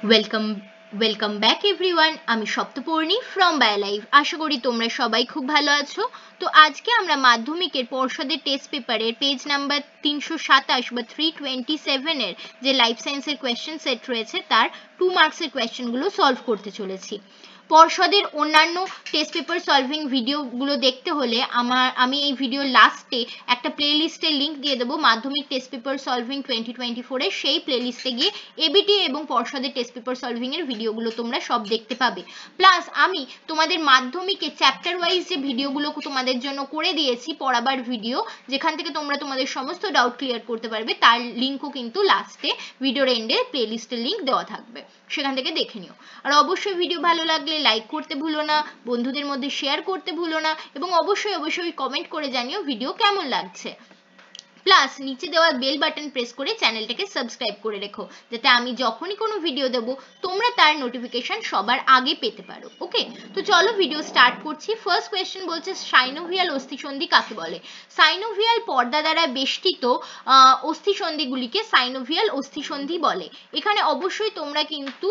Welcome welcome back everyone. আমি Saptaparni from বায়োলাইফ। আশা করি তোমরা সবাই খুব ভালো আছো। তো আজকে আমরা মাধ্যমিকের পর্ষদের টেস্ট পেপারের পেজ নাম্বার 327 বা 327 এর যে লাইফ সায়েন্সের কোয়েশ্চেন সেট রয়েছে তার 2 মার্কসের কোয়েশ্চেনগুলো সলভ করতে চলেছি। পর্ষদের অন্যান্য টেস্ট পেপার সলভিং ভিডিওগুলো দেখতে হলে আমি এই ভিডিওর লাস্টে একটা প্লেলিস্টের লিঙ্ক দিয়ে দেবো মাধ্যমিক টেস্ট পেপার সলভিং 2024 এর। সেই প্লেলিস্টে গিয়ে এবিটি এবং পর্ষদের টেস্ট পেপার সলভিং এর ভিডিওগুলো তোমরা সব দেখতে পাবে। প্লাস আমি তোমাদের মাধ্যমিকে চ্যাপ্টার ওয়াইজ যে ভিডিওগুলো তোমাদের জন্য করে দিয়েছি, পড়াবার ভিডিও, যেখান থেকে তোমরা তোমাদের সমস্ত ডাউট ক্লিয়ার করতে পারবে, তার লিঙ্কও কিন্তু লাস্টে ভিডিওর এন্ডে প্লেলিস্টের লিঙ্ক দেওয়া থাকবে, সেখান থেকে দেখে নিও। আর অবশ্যই ভিডিও ভালো লাগলে লাইক করতে ভুলো না, বন্ধুদের মধ্যে শেয়ার করতে ভুলো না, এবং অবশ্যই কমেন্ট করে জানিও ভিডিও কেমন লাগছে। প্লাস নিচে দেওয়া বেল বাটন প্রেস করে চ্যানেলটাকে সাবস্ক্রাইব করে রেখো, যাতে আমি যখনই কোনো ভিডিও দেব তোমরা তার নোটিফিকেশন সবার আগে পেতে পারো। ওকে, তো চলো ভিডিও স্টার্ট করছি। ফার্স্ট কোয়েশ্চেন বলছে সাইনোভিয়াল অস্থিসন্ধি কাকে বলে? সাইনোভিয়াল পর্দা দ্বারা বেষ্টিত অস্থিসন্ধিগুলিকে সাইনোভিয়াল অস্থিসন্ধি বলে। এখানে অবশ্যই তোমরা কিন্তু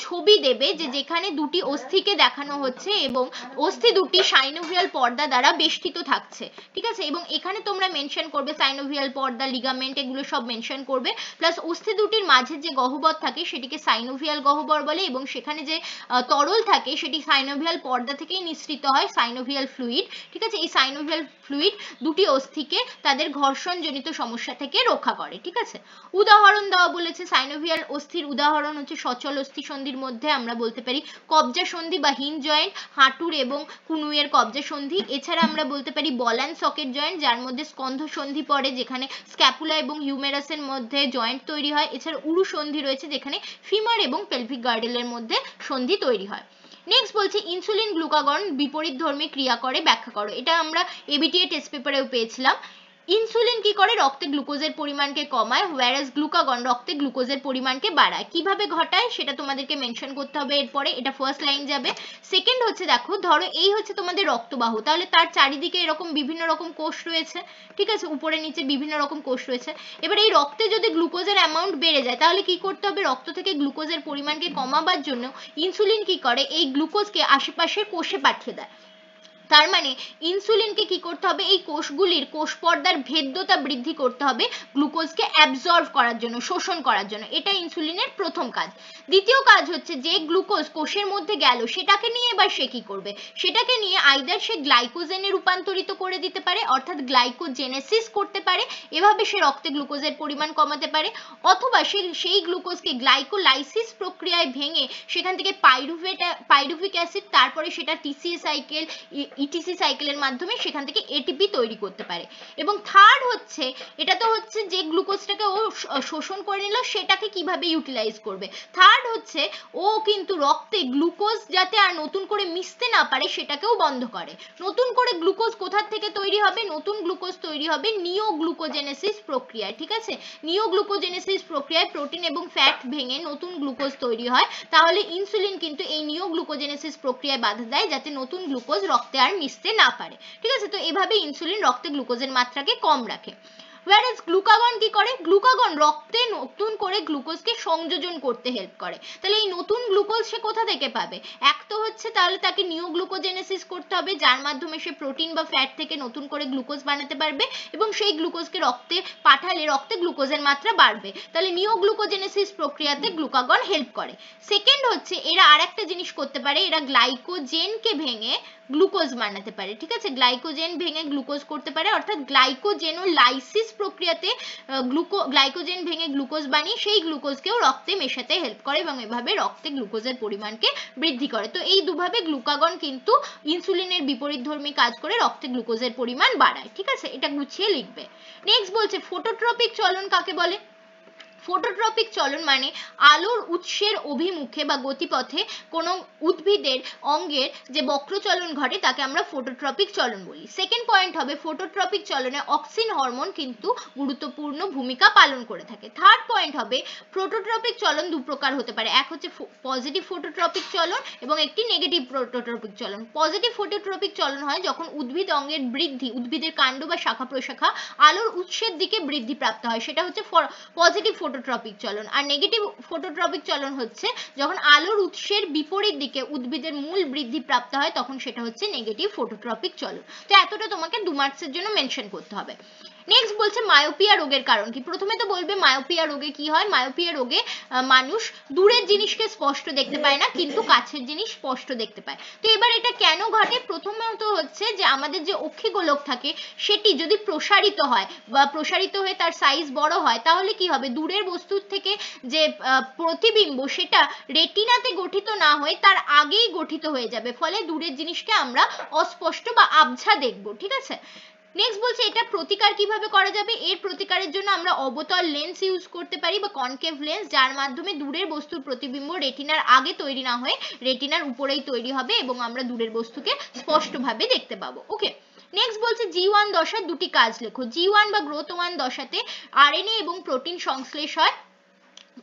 ছবি দেবে যে যেখানে দুটি অস্থিকে দেখানো হচ্ছে এবং অস্থি দুটি সাইনোভিয়াল পর্দা দ্বারা বেষ্টিত থাকছে, ঠিক আছে? এবং এখানে তোমরা মেনশন করবে সাইনোভিয়াল পর্দা, লিগামেন্ট, এগুলো সব মেনশন করবে। প্লাস অস্থি দুটির মাঝে যে গহ্বর থাকে সেটিকে সাইনোভিয়াল গহ্বর বলে, এবং সেখানে যে তরল থাকে সেটি সাইনোভিয়াল পর্দা থেকেই নিঃসৃত হয়, সাইনোভিয়াল ফ্লুইড, ঠিক আছে? এই সাইনোভিয়াল ফ্লুইড দুটি অস্থিকে তাদের ঘর্ষণজনিত সমস্যা থেকে রক্ষা করে, ঠিক আছে? উদাহরণ দেওয়া বলেছে। সাইনোভিয়াল অস্থির উদাহরণ হচ্ছে সচল অস্থি সন্ধির মধ্যে আমরা বলতে পারি কবজা সন্ধি বা হিঞ্জ জয়েন্ট, হাঁটুর এবং কুনুয়ের কবজা সন্ধি। এছাড়া আমরা বলতে পারি বল অ্যান্ড সকেট জয়েন্ট, যার মধ্যে স্কন্ধ সন্ধি পড়ে, যেখানে স্ক্যাপুলা এবং হিউমেরাসের মধ্যে জয়েন্ট তৈরি হয়। এছাড়া উরু সন্ধি রয়েছে, যেখানে ফিমার এবং পেলভিক গার্ডেলের মধ্যে সন্ধি তৈরি হয়। নেক্সট বলছে ইনসুলিন গ্লুকাগন বিপরীতধর্মী ক্রিয়া করে, ব্যাখ্যা করো। এটা আমরা এবিটিএ টেস্ট পেপারেও পেয়েছিলাম। ইনসুলিন কি করে? রক্তে গ্লুকোজের পরিমাণকে কমায়, whereas গ্লুকাগন রক্তে গ্লুকোজের পরিমাণকে বাড়ায়। কিভাবে ঘটায় সেটা তোমাদেরকে মেনশন করতে হবে এরপরে, এটা ফার্স্ট লাইন যাবে। সেকেন্ড হচ্ছে, দেখো ধরো এই হচ্ছে তোমাদের রক্তবাহ, তাহলে তার চারিদিকে এরকম বিভিন্ন রকম কোষ রয়েছে, ঠিক আছে? উপরে নিচে বিভিন্ন রকম কোষ রয়েছে। এবার এই রক্তে যদি গ্লুকোজের অ্যামাউন্ট বেড়ে যায় তাহলে কি করতে হবে? রক্ত থেকে গ্লুকোজের পরিমাণকে কমাবার জন্য ইনসুলিন কি করে? এই গ্লুকোজকে আশেপাশের কোষে পাঠিয়ে দেয়। তার মানে ইনসুলিনকে কি করতে হবে? এই কোষগুলির কোষ পর্দার ভেদ্যতা বৃদ্ধি করতে হবে গ্লুকোজকে অ্যাবজর্ব করার জন্য, শোষণ করার জন্য। এটা ইনসুলিনের প্রথম কাজ। দ্বিতীয় কাজ হচ্ছে যে গ্লুকোজ কোষের মধ্যে গেল সেটাকে নিয়ে এবার সে কি করবে? সেটাকে নিয়ে আইদার সে গ্লাইকোজেনে রূপান্তরিত করে দিতে পারে, অর্থাৎ গ্লাইকোজেনেসিস করতে পারে, এভাবে সে রক্তে গ্লুকোজের পরিমাণ কমাতে পারে। অথবা সেই গ্লুকোজকে গ্লাইকোলাইসিস প্রক্রিয়ায় ভেঙে সেখান থেকে পাইরুভিক অ্যাসিড, তারপরে সেটা টিসিএ সাইকেল, ইটিসি সাইকেলের মাধ্যমে সেখান থেকে এটিপি তৈরি করতে পারে। এবং থার্ড হচ্ছে, এটা তো হচ্ছে যে গ্লুকোজটাকে ও শোষণ করে নিল, সেটাকে কিভাবে ইউটিলাইজ করবে। থার্ড হচ্ছে ও কিন্তু রক্তে গ্লুকোজ যাতে আর নতুন করে মিশতে না পারে সেটাকেও বন্ধ করে। নতুন করে গ্লুকোজ কোথা থেকে তৈরি হবে? নতুন গ্লুকোজ তৈরি হবে নিওগ্লুকোজেনেসিস প্রক্রিয়ায়, ঠিক আছে? নিওগ্লুকোজেনেসিস প্রক্রিয়ায় প্রোটিন এবং ফ্যাট ভেঙে নতুন গ্লুকোজ তৈরি হয়। তাহলে ইনসুলিন কিন্তু এই নিওগ্লুকোজেনেসিস প্রক্রিয়ায় বাধা দেয় যাতে নতুন গ্লুকোজ রক্তে আর মিশতে না পারে, ঠিক আছে? তো এভাবে ইনসুলিন রক্তে গ্লুকোজের মাত্রাকে কম রাখে। whereas গ্লুকাগন কি করে? গ্লুকাগন রক্তে নতুন করে গ্লুকোজকে সংযোজন করতে হেল্প করে। তাহলে এই নতুন গ্লুকোজ সে কোথা থেকে পাবে? এক তো হচ্ছে তাহলে তাকে নিওগ্লুকোজেনেসিস করতে হবে, যার মাধ্যমে সে প্রোটিন বা ফ্যাট থেকে নতুন করে গ্লুকোজ বানাতে পারবে, এবং সেই গ্লুকোজকে রক্তে পাঠালে রক্তে গ্লুকোজের মাত্রা বাড়বে। তাহলে নিওগ্লুকোজেনেসিস প্রক্রিয়াতে গ্লুকাগন হেল্প করে। সেকেন্ড হচ্ছে এরা আরেকটা জিনিস করতে পারে, এরা গ্লাইকোজেনকে ভেঙে গ্লুকোজ বানাতে পারে, ঠিক আছে? গ্লাইকোজেন ভেঙে গ্লুকোজ করতে পারে, অর্থাৎ গ্লাইকোজেনোলাইসিস প্রক্রিয়াতে গ্লাইকোজেন ভেঙে গ্লুকোজ বানিয়ে সেই গ্লুকোজকেও রক্তে মেশাতে হেল্প করে, এবং এভাবে রক্তে গ্লুকোজের পরিমাণকে বৃদ্ধি করে। তো এই দুভাবে গ্লুকাগন কিন্তু ইনসুলিনের বিপরীতধর্মী কাজ করে রক্তে গ্লুকোজের পরিমাণ বাড়ায়, ঠিক আছে? এটা গুছিয়ে লিখবে। নেক্সট বলছে ফোটোট্রপিক চলন কাকে বলে? ফোটোট্রপিক চলন মানে আলোর উৎসের অভিমুখে বা গতিপথে কোনো উদ্ভিদের অঙ্গের যে বক্রচলন ঘটে তাকে আমরা ফোটোট্রপিক চলন বলি। সেকেন্ড পয়েন্ট হবে ফোটোট্রপিক চলনে অক্সিন হরমোন কিন্তু গুরুত্বপূর্ণ ভূমিকা পালন করে থাকে। থার্ড পয়েন্ট হবে ফোটোট্রপিক চলন দু প্রকার হতে পারে, এক হচ্ছে পজিটিভ ফোটোট্রপিক চলন এবং একটি নেগেটিভ ফোটোট্রপিক চলন। পজিটিভ ফোটোট্রপিক চলন হয় যখন উদ্ভিদ অঙ্গের বৃদ্ধি, উদ্ভিদের কাণ্ড বা শাখা প্রশাখা আলোর উৎসের দিকে বৃদ্ধি প্রাপ্ত হয়, সেটা হচ্ছে পজিটিভ ফটোট্রপিক চলন। আর নেগেটিভ ফটোট্রপিক চলন হচ্ছে যখন আলোর উৎসের বিপরীত দিকে উদ্ভিদের মূল বৃদ্ধি প্রাপ্ত হয় তখন সেটা হচ্ছে নেগেটিভ ফটোট্রপিক চলন। তো এতটা তোমাকে 2 মার্কসের জন্য মেনশন করতে হবে। নেক্সট বলছে মায়োপিয়া রোগের কারণ কি। প্রথমে তো বলবে মায়োপিয়া রোগে কি হয়। মায়োপিয়া রোগে মানুষ দূরের জিনিসকে স্পষ্ট দেখতে পায় না কিন্তু কাছের জিনিস স্পষ্ট দেখতে পায়। তো এবার এটা কেন ঘটে। প্রথমত হচ্ছে যে আমাদের যে অক্ষিগোলক থাকে সেটি যদি প্রসারিত হয় বা প্রসারিত হয়ে তার সাইজ বড় হয় তাহলে কি হবে, দূরের বস্তুর থেকে যে প্রতিবিম্ব সেটা রেটিনাতে গঠিত না হয়ে তার আগেই গঠিত হয়ে যাবে, ফলে দূরের জিনিসকে আমরা অস্পষ্ট বা আবঝা দেখবো। ঠিক আছে। নেক্সট বলছে এটা প্রতিকার কিভাবে করা যাবে। এর প্রতিকারের জন্য আমরা অবতল লেন্স ইউজ করতে পারি বা কনকেভ লেন্স, যার মাধ্যমে দূরের বস্তুর প্রতিবিম্ব রেটিনার আগে তৈরি না হয়ে রেটিনার উপরেই তৈরি হবে এবং আমরা দূরের বস্তুকে স্পষ্টভাবে দেখতে পাবো। ওকে। নেক্সট বলছে G1 দশার দুটি কাজ লেখো। G1 বা গ্রোথ 1 দশাতে আরএনএ এবং প্রোটিন সংশ্লেষ হয়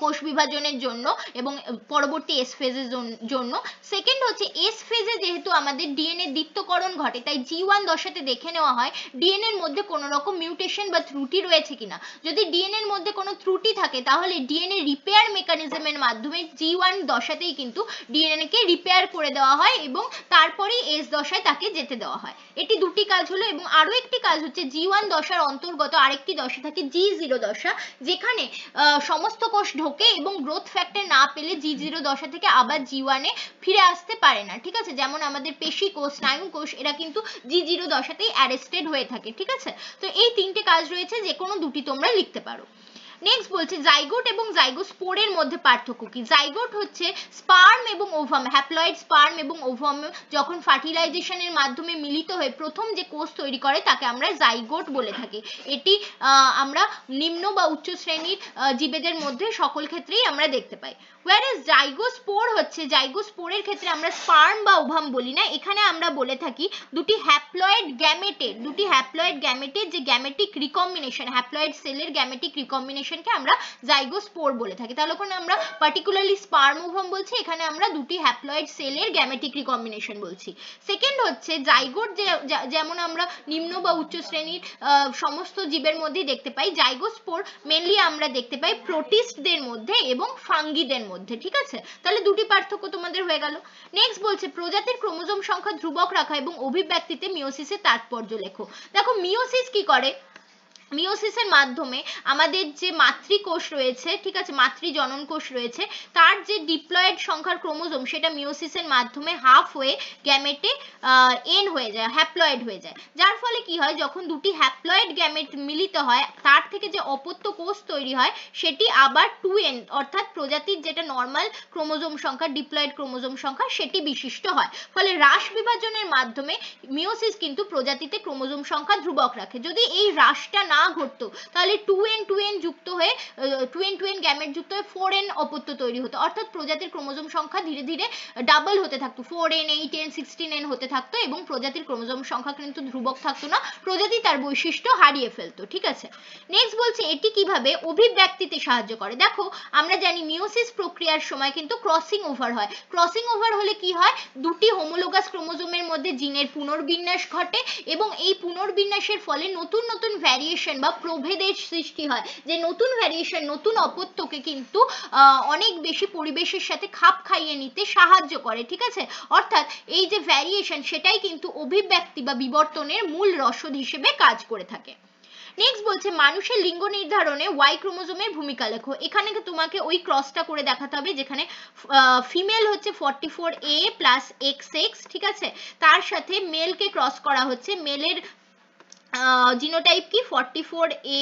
কোষ বিভাজনের জন্য এবং পরবর্তী এস ফেজের জন্য। সেকেন্ড হচ্ছে এস ফেজে যেহেতু আমাদের ডিএনএ দ্বিত্বকরণ ঘটে তাই G1 দশাতে দেখে নেওয়া হয় ডিএনএ এর মধ্যে কোনো রকম মিউটেশন বা ত্রুটি রয়েছে কিনা। যদি ডিএনএ এর মধ্যে কোনো ত্রুটি থাকে তাহলে ডিএনএ রিপেয়ার মেকানিজমের মাধ্যমে G1 দশাতেই কিন্তু ডিএনএ কে রিপেয়ার করে দেওয়া হয় এবং তারপরেই এস দশায় তাকে যেতে দেওয়া হয়। এটি দুটি কাজ হলো। এবং আরো একটি কাজ হচ্ছে G1 দশার অন্তর্গত আরেকটি দশা থাকে G0 দশা, যেখানে সমস্ত কোষ ঢোকে এবং গ্রোথ ফ্যাক্টর না পেলে G0 দশা থেকে আবার G1 এ ফিরে আসতে পারে না। ঠিক আছে। যেমন আমাদের পেশি কোষ, স্নায়ু কোষ, এরা কিন্তু G0 দশাতেই অ্যারেস্টেড হয়ে থাকে। ঠিক আছে। তো এই তিনটে কাজ রয়েছে, যে কোনো দুটি তোমরা লিখতে পারো। নেক্সট বলছে জাইগোট এবং জাইগোস্পোরের মধ্যে পার্থক্য কি। জাইগোট হচ্ছে স্পার্ম এবং ওভাম, হ্যাপ্লয়েড স্পার্ম এবং ওভাম যখন ফার্টিলাইজেশনের মাধ্যমে মিলিত হয়ে প্রথম যে কোষ তৈরি করে তাকে আমরা জাইগোট বলে থাকি। এটি আমরা নিম্ন বা উচ্চ শ্রেণীর জীবেদের মধ্যে সকল ক্ষেত্রেই আমরা দেখতে পাই। whereas জাইগোস্পোর হচ্ছে, জাইগোস্পোরের ক্ষেত্রে আমরা স্পার্ম বা ওভাম বলি না, এখানে আমরা বলে থাকি দুটি হ্যাপ্লয়েড গ্যামেটের যে গ্যামেটিক রিকম্বিনেশন, হ্যাপ্লয়েড সেলের গ্যামেটিক রিকম্বিনেশনকে আমরা জাইগোস্পোর বলে থাকি। তাহলে ওখানে আমরা পার্টিকুলারলি স্পার্ম ওভাম বলছি, এখানে আমরা দুটি হ্যাপ্লয়েড সেলের গ্যামেটিক রিকম্বিনেশন বলছি। সেকেন্ড হচ্ছে জাইগোট যেমন আমরা নিম্ন বা উচ্চ শ্রেণীর সমস্ত জীবের মধ্যেই দেখতে পাই, জাইগোস্পোর মেনলি আমরা দেখতে পাই প্রোটিস্টদের মধ্যে এবং ফাঙ্গিদের মধ্যে। ঠিক আছে। তাহলে দুটি পার্থক্য তোমাদের হয়ে গেল। নেক্সট বলছে প্রজাতির ক্রোমোজোম সংখ্যা ধ্রুবক রাখা এবং অভিব্যক্তিতে মিওসিসের তাৎপর্য লেখো। দেখো মিওসিস কি করে। মিওসিসের মাধ্যমে আমাদের যে মাতৃকোষ রয়েছে, ঠিক আছে, মাতৃজনন কোষ রয়েছে, তার যে ডিপ্লয়েড সংখ্যার ক্রোমোজোম সেটা মিওসিসের মাধ্যমে হাফ হয়ে গ্যামেটে এন হয়ে যায়, হ্যাপ্লয়েড হয়ে যায়। যার ফলে কি হয়, যখন দুটি হ্যাপ্লয়েড গ্যামেট মিলিত হয় তার থেকে যে অপত্য কোষ তৈরি হয় সেটি আবার 2n অর্থাৎ প্রজাতির যেটা নর্মাল ক্রোমোজোম সংখ্যা, ডিপ্লয়েড ক্রোমোজোম সংখ্যা সেটি বিশিষ্ট হয়। ফলে হ্রাস বিভাজনের মাধ্যমে মিওসিস কিন্তু প্রজাতিতে ক্রোমোজোম সংখ্যা ধ্রুবক রাখে। যদি এই হ্রাসটা না ঘটতো তাহলে 2n যুক্ত হয়ে 2n গ্যামেট যুক্ত হয়ে 4n অপত্য তৈরি হতো, অর্থাৎ প্রজাতির ক্রোমোজোম সংখ্যা ধীরে ধীরে ডাবল হতে থাকতো, 4n 8n 16n হতে থাকতো এবং প্রজাতির ক্রোমোজোম সংখ্যা কিন্তু ধ্রুবক থাকতো না, প্রজাতি তার বৈশিষ্ট্য হারিয়ে ফেলতো। ঠিক আছে। নেক্সট বলছে এটি কিভাবে অভিব্যক্তিতে সাহায্য করে। দেখো আমরা জানি মিওসিস প্রক্রিয়ার সময় কিন্তু ক্রসিং ওভার হয়। ক্রসিং ওভার হলে কি হয়, দুটি হোমোলোগাস ক্রোমোজোমের মধ্যে জিনের পুনর্বিন্যাস ঘটে এবং এই পুনর্বিন্যাসের ফলে নতুন নতুন ভ্যারিয়েশন বা প্রভেদের সৃষ্টি হয়, যে নতুন ভ্যারিয়েশন নতুন অপত্যকে কিন্তু অনেক বেশি পরিবেশের সাথে খাপ খাইয়ে নিতে সাহায্য করে। ঠিক আছে। অর্থাৎ এই যে ভ্যারিয়েশন সেটাই কিন্তু অভিব্যক্তি বা বিবর্তনের মূল রসদ হিসেবে কাজ করে থাকে। নেক্সট বলছে মানুষের লিঙ্গ নির্ধারণে ওয়াই ক্রোমোজোমের ভূমিকা লেখো। এখানে তোমাকে ওই ক্রসটা করে দেখাতে হবে যেখানে ফিমেল হচ্ছে 44A প্লাস XX, ঠিক আছে, তার সাথে মেলকে ক্রস করা হচ্ছে, মেলের জিনোটাইপ কি 44A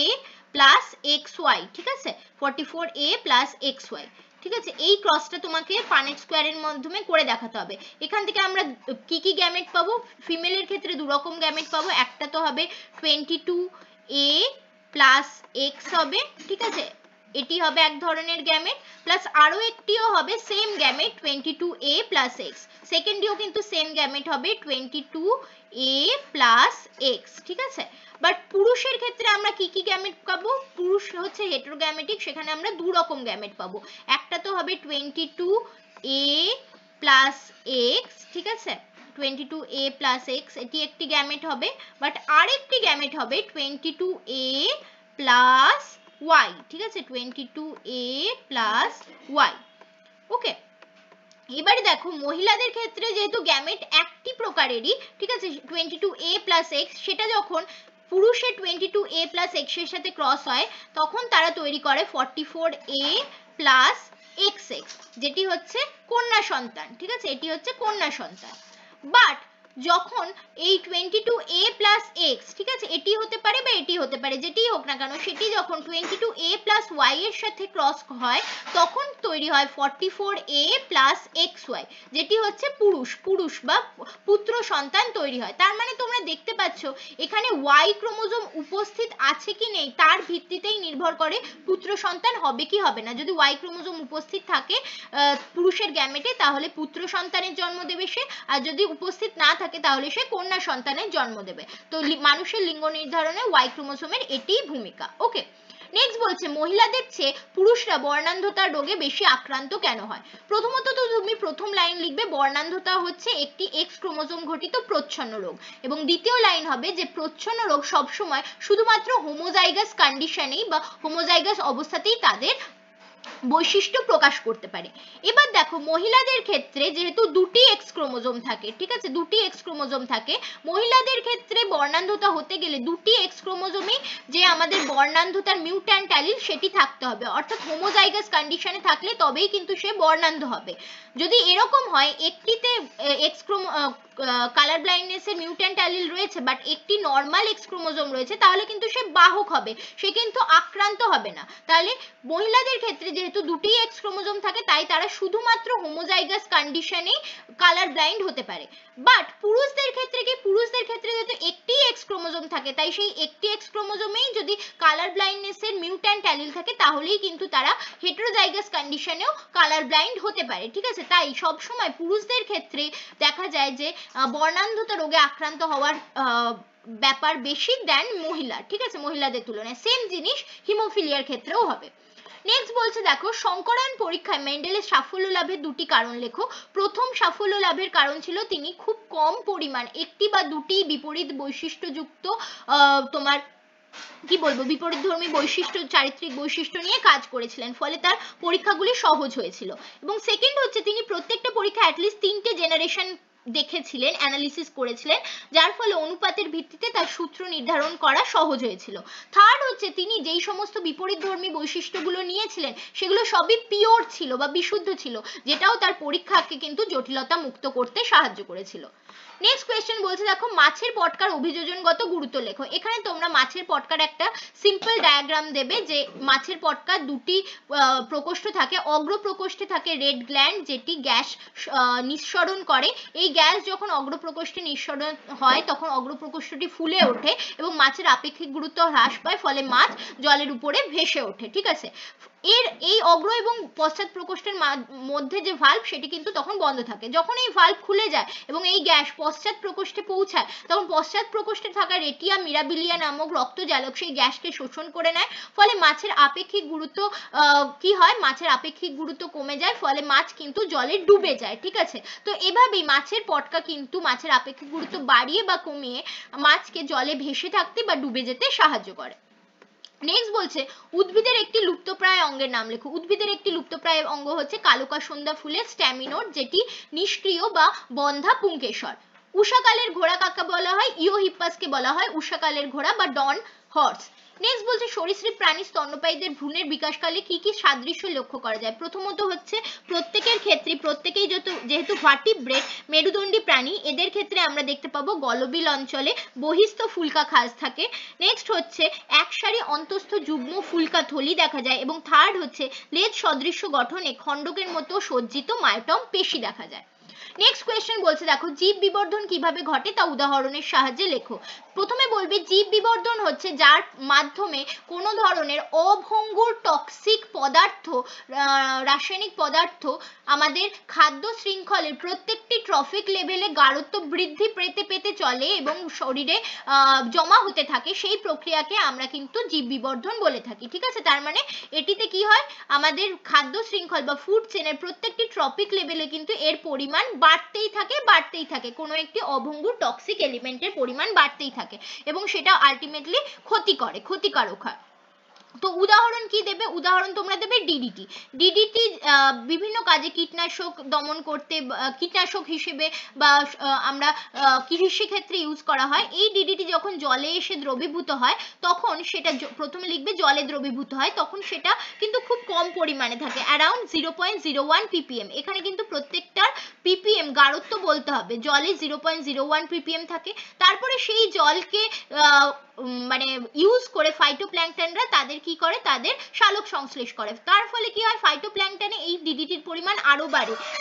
প্লাস XY, ঠিক আছে, 44A প্লাস XY। ঠিক আছে। এই ক্রসটা তোমাকে পানেট স্কোয়ারের মাধ্যমে করে দেখাতে হবে। এখান থেকে আমরা কি কি গ্যামেট পাবো, ফিমেলের ক্ষেত্রে দু রকম গ্যামেট পাবো, একটা তো হবে 22A প্লাস X হবে, ঠিক আছে, এটি হবে এক ধরনের গ্যামেট, প্লাস আরো একটিও হবে same gamete 22A plus X, সেকেন্ডটিও কিন্তু সেম গ্যামেট হবে 22A প্লাস X। ঠিক আছে। বাট পুরুষের ক্ষেত্রে আমরা কি কি গ্যামেট পাবো, পুরুষ হচ্ছে হেটেরোগ্যামেটিক, সেখানে আমরা দু রকম গ্যামেট পাবো, একটা তো হবে 22A প্লাস X, ঠিক আছে, 22A প্লাস X এটি একটি গ্যামেট হবে, বাট আরেকটি গ্যামেট হবে 22A প্লাস ওয়াই, ঠিক আছে, 22A প্লাস ওয়াই। ওকে, এবারে দেখো মহিলাদের ক্ষেত্রে যেহেতু গ্যামেট একটি প্রকারেরই, ঠিক আছে, 22A প্লাস এক্স, সেটা যখন পুরুষের 22A প্লাস এক্স এর সাথে ক্রস হয় তখন তারা তৈরি করে 44A প্লাস এক্স এক্স, যেটি হচ্ছে কন্যা সন্তান, ঠিক আছে, এটি হচ্ছে কন্যা সন্তান। বাট যখন এই 22A প্লাস এক্স, ঠিক আছে, এটি হতে পারে বা এটি হতে পারে, যেটি হোক না কেন, সেটি যখন 22A প্লাস ওয়াই এর সাথে ক্রস হয় তখন তৈরি হয় 44A প্লাস এক্স ওয়াই, যেটি হচ্ছে পুরুষ বা পুত্র সন্তান তৈরি হয়। তার মানে তোমরা দেখতে পাচ্ছ এখানে ওয়াই ক্রোমোজোম উপস্থিত আছে কি নেই তার ভিত্তিতেই নির্ভর করে পুত্র সন্তান হবে কি হবে না। যদি ওয়াই ক্রোমোজোম উপস্থিত থাকে পুরুষের গ্যামেটে তাহলে পুত্র সন্তানের জন্ম দেবে সে, আর যদি উপস্থিত না থাকে তাহলে সে কন্যা সন্তানের জন্ম দেবে। তো মানুষের লিঙ্গ নির্ধারণে ওয়াই ক্রোমোজোমের এটিই ভূমিকা। ওকে, নেক্সট বলছে মহিলাদের চেয়ে পুরুষরা বর্ণান্ধতার রোগে বেশি আক্রান্ত কেন হয়। প্রথমত তো তুমি প্রথম লাইন লিখবে বর্ণান্ধতা হচ্ছে একটি এক্স ক্রোমোজোম ঘটিত প্রচ্ছন্ন রোগ, এবং দ্বিতীয় লাইন হবে যে প্রচ্ছন্ন রোগ সবসময় শুধুমাত্র হোমোজাইগাস কন্ডিশনেই বা হোমোজাইগাস অবস্থাতেই তাদের বৈশিষ্ট্য প্রকাশ করতে পারে। এবার দেখো মহিলাদের ক্ষেত্রে যেহেতু দুটি এক্স ক্রোমোজোম থাকে, ঠিক আছে, দুটি এক্স ক্রোমোজোম থাকে, মহিলাদের ক্ষেত্রে বর্ণান্ধতা হতে গেলে দুটি এক্স ক্রোমোজোমই যে আমাদের বর্ণান্ধতার মিউট্যান্ট অ্যালিল সেটি থাকতে হবে, অর্থাৎ হোমোজাইগাস কন্ডিশনে থাকলে তবেই কিন্তু সে বর্ণান্ধ হবে। যদি এরকম হয় একটিতে এক্স কালার ব্লাইন্ডনেসের মিউট্যান্ট অ্যালিল রয়েছে বাট একটি নর্মাল এক্স ক্রোমোজোম রয়েছে তাহলে কিন্তু সে বাহক হবে, সে কিন্তু আক্রান্ত হবে না। তাহলে মহিলাদের ক্ষেত্রে যেহেতু দুটি এক্স ক্রোমোজোম থাকে তাই তারা শুধুমাত্র হোমোজাইগাস কন্ডিশনে কালার ব্লাইন্ড হতে পারে। বাট পুরুষদের ক্ষেত্রে কি, পুরুষদের ক্ষেত্রে যেহেতু একটি এক্স ক্রোমোজোম থাকে তাই সেই একটি এক্স ক্রোমোজোমেই যদি কালার ব্লাইন্ডনেসের মিউট্যান্ট অ্যালিল থাকে তাহলেই কিন্তু তারা হেটেরোজাইগাস কন্ডিশনেও কালার ব্লাইন্ড হতে পারে, ঠিক আছে। তাই সব সময় পুরুষদের ক্ষেত্রে দেখা যায় যে বর্ণান্ধতা রোগে আক্রান্ত হওয়ার ব্যাপার বেশি দেন মহিলা, ঠিক আছে, মহিলাদের তুলনায়। সেম জিনিস হিমোফিলিয়ার ক্ষেত্রেও হবে। নেক্সট বলছে দেখো সংকরায়ন পরীক্ষায় মেন্ডেলের সাফল্য লাভের দুটি কারণ লেখো। প্রথম সাফল্য লাভের কারণ ছিল তিনি খুব কম পরিমাণ একটি বা দুটি বিপরীত বৈশিষ্ট্যযুক্ত তোমার কি বলবো বিপরীতধর্মী বৈশিষ্ট্য চারিত্রিক বৈশিষ্ট্য নিয়ে কাজ করেছিলেন, ফলে তার পরীক্ষাগুলি সহজ হয়েছিল। এবং সেকেন্ড হচ্ছে তিনি প্রত্যেকটা পরীক্ষা অ্যাটলিস্ট 3টে জেনারেশন দেখেছিলেন, অ্যানালিসিস করেছিলেন, যার ফলে অনুপাতের ভিত্তিতে তার সূত্র নির্ধারণ করা সহজ হয়েছিল। থার্ড হচ্ছে তিনি যেই সমস্ত বিপরীতধর্মী বৈশিষ্ট্যগুলো নিয়েছিলেন সেগুলো সবই পিওর ছিল বা বিশুদ্ধ ছিল, যেটাও তার পরীক্ষাকে কিন্তু জটিলতা মুক্ত করতে সাহায্য করেছিল। নেক্সট কোয়েশ্চেন বলছে দেখো মাছের পটকার অভিযোজনগত গুরুত্ব লেখো। এখানে তোমরা মাছের পটকার একটা সিম্পল ডায়াগ্রাম দেবে যে মাছের পটকার দুটি প্রকোষ্ঠ থাকে, অগ্র প্রকোষ্ঠে থাকে রেড গ্ল্যান্ড যেটি গ্যাস নিঃসরণ করে। এই গ্যাস যখন অগ্র প্রকোষ্ঠে নিঃসরণ হয় তখন অগ্র প্রকোষ্ঠটি ফুলে ওঠে এবং মাছের আপেক্ষিক গুরুত্ব হ্রাস পায়, ফলে মাছ জলের উপরে ভেসে ওঠে, ঠিক আছে। এই অগ্র এবং পশ্চাৎ প্রকোষ্ঠের মধ্যে যে ভাল্ব সেটি কিন্তু তখন বন্ধ থাকে। যখন এই ভাল্ব খুলে যায় এবং এই গ্যাস পশ্চাৎ প্রকোষ্ঠে পৌঁছায় তখন পশ্চাৎ প্রকোষ্ঠে থাকা রেটিয়া মিরাবিলিয়া নামক রক্তজালক সেই গ্যাসকে শোষণ করে নেয়, ফলে মাছের আপেক্ষিক গুরুত্ব কি হয়, মাছের আপেক্ষিক গুরুত্ব কমে যায়, ফলে মাছ কিন্তু জলে ডুবে যায়, ঠিক আছে। তো এভাবেই মাছের পটকা কিন্তু মাছের আপেক্ষিক গুরুত্ব বাড়িয়ে বা কমিয়ে মাছকে জলে ভেসে থাকতে বা ডুবে যেতে সাহায্য করে। নেক্সট বলছে উদ্ভিদের একটি লুপ্তপ্রায় অঙ্গের নাম লেখো। উদ্ভিদের একটি লুপ্তপ্রায় অঙ্গ হচ্ছে কালকাসন্ধ্যা ফুলের স্ট্যামিনোড, যেটি নিষ্ক্রিয় বা বন্ধা পুংকেশর। উষাকালের ঘোড়া কাকে বলা হয়, ইওহিপ্পাসকে বলা হয় উষাকালের ঘোড়া বা ডন হর্স। নেক্সট বলছে সরীসৃপ প্রাণী স্তন্যপায়ীদের ভ্রূণের বিকাশকালে কি কি সাদৃশ্য লক্ষ্য করা যায়। প্রথমত হচ্ছে প্রত্যেকের ক্ষেত্রে প্রত্যেকেই যেহেতু ভার্টিব্রেট মেরুদণ্ডী প্রাণী, এদের ক্ষেত্রে আমরা দেখতে পাবো গলবিল অঞ্চলে বহিস্থ ফুলকা খাঁজ থাকে। নেক্সট হচ্ছে এক সারি অন্তস্থ যুগ্ম ফুলকা থলি দেখা যায়, এবং থার্ড হচ্ছে লেজ সদৃশ্য গঠনে খণ্ডকের মতো সজ্জিত মায়োটম পেশি দেখা যায়। নেক্সট কোয়েশ্চেন বলছে দেখো জীব বিবর্ধন কিভাবে ঘটে তা উদাহরণের সাহায্যে লেখো। প্রথমে বলবে জীব বিবর্ধন হচ্ছে যার মাধ্যমে কোনো ধরনের অভঙ্গুর টক্সিক পদার্থ রাসায়নিক পদার্থ আমাদের খাদ্য শৃঙ্খলের প্রত্যেকটি ট্রফিক লেভেলে গাঢ়ত্ব বৃদ্ধি পেতে পেতে চলে এবং শরীরে জমা হতে থাকে, সেই প্রক্রিয়াকে আমরা কিন্তু জীব বিবর্ধন বলে থাকি, ঠিক আছে। তার মানে এটিতে কি হয়, আমাদের খাদ্য শৃঙ্খল বা ফুড চেনের প্রত্যেকটি ট্রপিক লেভেলে কিন্তু এর পরিমাণ বাড়তেই থাকে, কোনো একটি অভঙ্গুর টক্সিক এলিমেন্টের পরিমাণ বাড়তেই থাকে এবং সেটা আলটিমেটলি ক্ষতিকারক হয়। তো উদাহরণ কি দেবে, উদাহরণ তোমরা দেবে ডিডিটি। ডিডিটি বিভিন্ন কাজে কীটনাশক দমন করতে, কীটনাশক হিসেবে বা আমরা কৃষি ক্ষেত্রে ইউজ করা হয়। এই ডিডিটি যখন জলে এসে দ্রবীভূত হয় তখন সেটা প্রথমে লিখবে জলে দ্রবীভূত হয়, তখন সেটা কিন্তু খুব কম পরিমাণে থাকে, অ্যারাউন্ড 0.01 ppm। এখানে কিন্তু প্রত্যেকটার ppm গাঢ়ত্ব বলতে হবে, জলে 0.01 ppm থাকে। তারপরে সেই জলকে মানে ইউজ করে ফাইটোপ্ল্যাঙ্কটনরা তাদের কি করে, তাদের সালোক সংশ্লেষ করে। তার ফলে কি হয়, ফাইটোপ্ল্যাঙ্কটনে এই ডিডিটির পরিমাণ আরো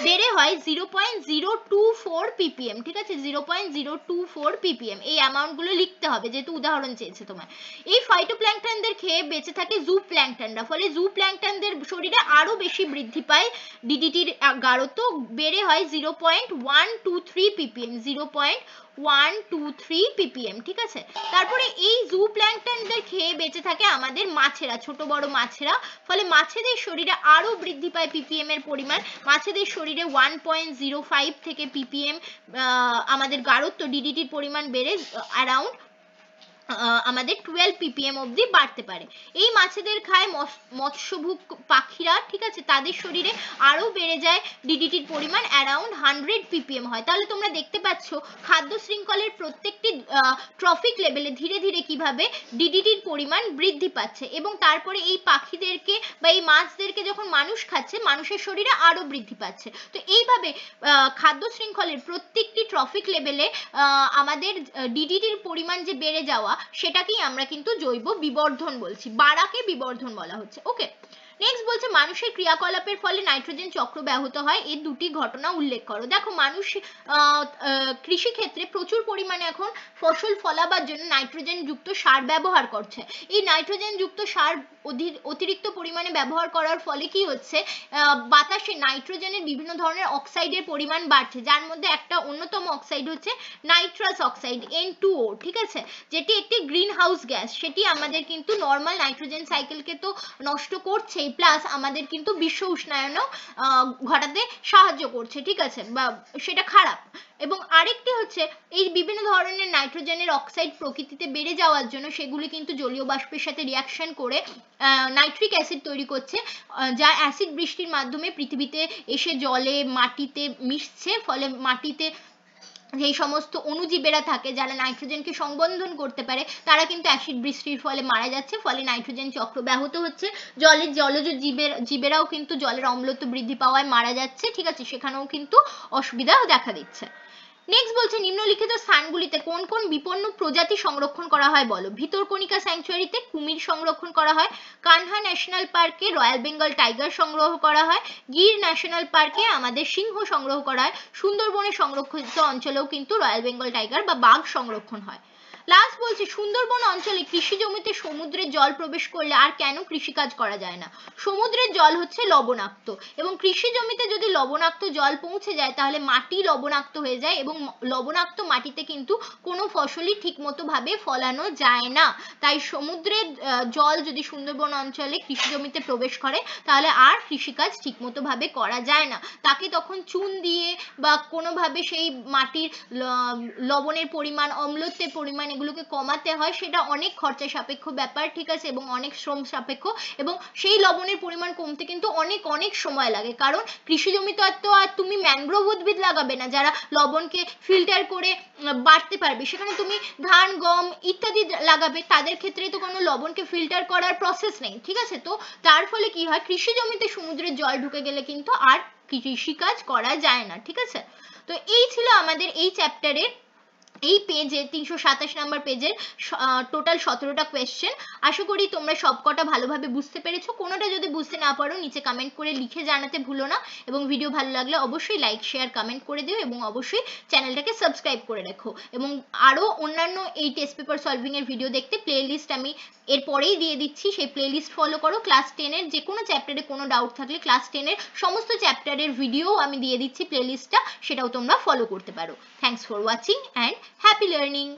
বেড়ে হয় 0.024 ppm। ঠিক আছে, 0.024 ppm। এই অ্যামাউন্ট গুলো লিখতে হবে যেহেতু উদাহরণ চেয়েছে তোমার। এই ফাইটোপ্ল্যাঙ্কটনদের খেয়ে বেঁচে থাকে জুপ্ল্যাঙ্কটনরা, ফলে জুপ্ল্যাঙ্কটনদের শরীরে আরো বেশি বৃদ্ধি পায় ডিডিটির গাঢ়ত্ব, বেড়ে হয় 0.123 ppm, 0.123 ppm। ঠিক আছে, তারপরে এই জুপ্ল্যাঙ্কটনদের খেয়ে বেঁচে থাকে আমাদের মাছেরা, ছোট বড় মাছেরা, ফলে মাছেদের শরীরে আরো বৃদ্ধি পায় ppm এর পরিমাণ। মাছেদের শরীরে 1.05 থেকে ppm আমাদের গাঢ়ত্ব ডিডিটির পরিমাণ বেড়ে অ্যারাউন্ড আমাদের 12 ppm অবধি বাড়তে পারে। এই মাছেদের খায় মৎস্যভুক পাখিরা, ঠিক আছে, তাদের শরীরে আরো বেড়ে যায় ডিডিটির পরিমাণ, অ্যারাউন্ড 100 ppm হয়। তাহলে তোমরা দেখতে পাচ্ছ খাদ্য শৃঙ্খলের প্রত্যেকটি ট্রফিক লেভেলে ধীরে ধীরে কিভাবে ডিডিটির পরিমাণ বৃদ্ধি পাচ্ছে, এবং তারপরে এই পাখিদেরকে বা এই মাছদেরকে যখন মানুষ খাচ্ছে মানুষের শরীরে আরো বৃদ্ধি পাচ্ছে। তো এইভাবে খাদ্য শৃঙ্খলের প্রত্যেকটি ট্রফিক লেভেলে আমাদের ডিডিটির পরিমাণ যে বেড়ে যাওয়া, সেটাকেই আমরা কিন্তু জৈব বিবর্ধন বলছি, বাড়াকে বিবর্ধন বলা হচ্ছে। ওকে, নেক্সট বলছে মানুষের ক্রিয়াকলাপের ফলে নাইট্রোজেন চক্র ব্যাহত হয়, এই দুটি ঘটনা উল্লেখ করো। দেখো মানুষ কৃষি ক্ষেত্রে প্রচুর পরিমাণে এখন ফসল ফলাবার জন্য নাইট্রোজেন যুক্ত সার ব্যবহার করছে। এই নাইট্রোজেন যুক্ত সার অতিরিক্ত পরিমাণে ব্যবহার করার ফলে কি হচ্ছে, বাতাসে নাইট্রোজেনের বিভিন্ন ধরনের অক্সাইডের পরিমাণ বাড়ছে, যার মধ্যে একটা অন্যতম অক্সাইড হচ্ছে নাইট্রাস অক্সাইড, N2O। ঠিক আছে, যেটি একটি গ্রিন হাউস গ্যাস, সেটি আমাদের কিন্তু নর্মাল নাইট্রোজেন সাইকেলকে তো নষ্ট করছেই, প্লাস আমাদের কিন্তু বিশ্ব উষ্ণায়নও ঘটাতে সাহায্য করছে। ঠিক আছে, বা সেটা খারাপ। এবং আরেকটি হচ্ছে এই বিভিন্ন ধরনের নাইট্রোজেনের অক্সাইড প্রকৃতিতে বেড়ে যাওয়ার জন্য সেগুলি কিন্তু জলীয় বাষ্পের সাথে রিয়াকশন করে নাইট্রিক অ্যাসিড তৈরি করছে, যা অ্যাসিড বৃষ্টির মাধ্যমে পৃথিবীতে এসে জলে মাটিতে মিশছে, ফলে মাটিতে যেই সমস্ত অণুজীবেরা থাকে যারা নাইট্রোজেনকে সংবন্ধন করতে পারে তারা কিন্তু অ্যাসিড বৃষ্টির ফলে মারা যাচ্ছে, ফলে নাইট্রোজেন চক্র ব্যাহত হচ্ছে। জলের জলজ জীবেরাও কিন্তু জলের অম্লত্ব বৃদ্ধি পাওয়ায় মারা যাচ্ছে। ঠিক আছে, সেখানেও কিন্তু অসুবিধা দেখা দিচ্ছে। নেক্সট বলছে নিম্নলিখিত স্থানগুলিতে কোন কোন বিপন্ন প্রজাতি সংরক্ষণ করা হয় বলো। ভিতরকণিকা স্যাংচুয়ারিতে কুমির সংরক্ষণ করা হয়, কানহা ন্যাশনাল পার্কে রয়্যাল বেঙ্গল টাইগার সংগ্রহ করা হয়, গির ন্যাশনাল পার্কে আমাদের সিংহ সংগ্রহ করা হয়, সুন্দরবনের সংরক্ষিত অঞ্চলেও কিন্তু রয়্যাল বেঙ্গল টাইগার বা বাঘ সংরক্ষণ হয়। লাস্ট বলছি সুন্দরবন অঞ্চলে কৃষি জমিতে সমুদ্রের জল প্রবেশ করলে আর কেন কৃষিকাজ করা যায় না। সমুদ্রের জল হচ্ছে লবণাক্ত, এবং কৃষি জমিতে যদি লবণাক্ত জল পৌঁছে যায় তাহলে মাটি লবণাক্ত হয়ে যায়, এবং লবণাক্ত মাটিতে কিন্তু কোনো ফসলই ঠিকমতো ভাবে ফলানো যায় না। তাই সমুদ্রের জল যদি সুন্দরবন অঞ্চলে কৃষি জমিতে প্রবেশ করে তাহলে আর কৃষিকাজ ঠিকমতো ভাবে করা যায় না, তাকে তখন চুন দিয়ে বা কোনোভাবে সেই মাটির লবণের পরিমাণ, অম্লত্বের পরিমাণ এগুলোকে কমাতে হয়, সেটা অনেক খরচা সাপেক্ষ ব্যাপার। ঠিক আছে, এবং অনেক শ্রম সাপেক্ষ, এবং সেই লবণের পরিমাণ কমতে কিন্তু অনেক অনেক সময় লাগে, কারণ কৃষি জমিতে তো আর তুমি ম্যানগ্রোভ উদ্ভিদ লাগাবে না যারা লবণকে ফিল্টার করে বাড়তে পারবে, সেখানে তুমি ধান গম ইত্যাদি লাগাবে, তাদের ক্ষেত্রে তো কোনো লবণকে ফিল্টার করার প্রসেস নেই। ঠিক আছে, তো তার ফলে কি হয়, কৃষি জমিতে সমুদ্রের জল ঢুকে গেলে কিন্তু আর কৃষিকাজ করা যায় না। ঠিক আছে, তো এই ছিল আমাদের এই চ্যাপ্টারের এই পেজে 327 নম্বর পেজের টোটাল 17টা কোয়েশ্চেন। আশা করি তোমরা সবকটা ভালোভাবে বুঝতে পেরেছো। কোনোটা যদি বুঝতে না পারো নিচে কমেন্ট করে লিখে জানাতে ভুলো না, এবং ভিডিও ভালো লাগলে অবশ্যই লাইক শেয়ার কমেন্ট করে দিও, এবং অবশ্যই চ্যানেলটাকে সাবস্ক্রাইব করে রাখো। এবং আরো অন্যান্য এই টেস্ট পেপার সলভিং এর ভিডিও দেখতে প্লেলিস্ট আমি এরপরেই দিয়ে দিচ্ছি, সেই প্লেলিস্ট ফলো করো। ক্লাস 10 এর যে কোনো চ্যাপ্টারে কোনো ডাউট থাকলে ক্লাস 10 এর সমস্ত চ্যাপ্টারের ভিডিও আমি দিয়ে দিচ্ছি প্লেলিস্টটা, সেটাও তোমরা ফলো করতে পারো। Thanks for watching and happy learning.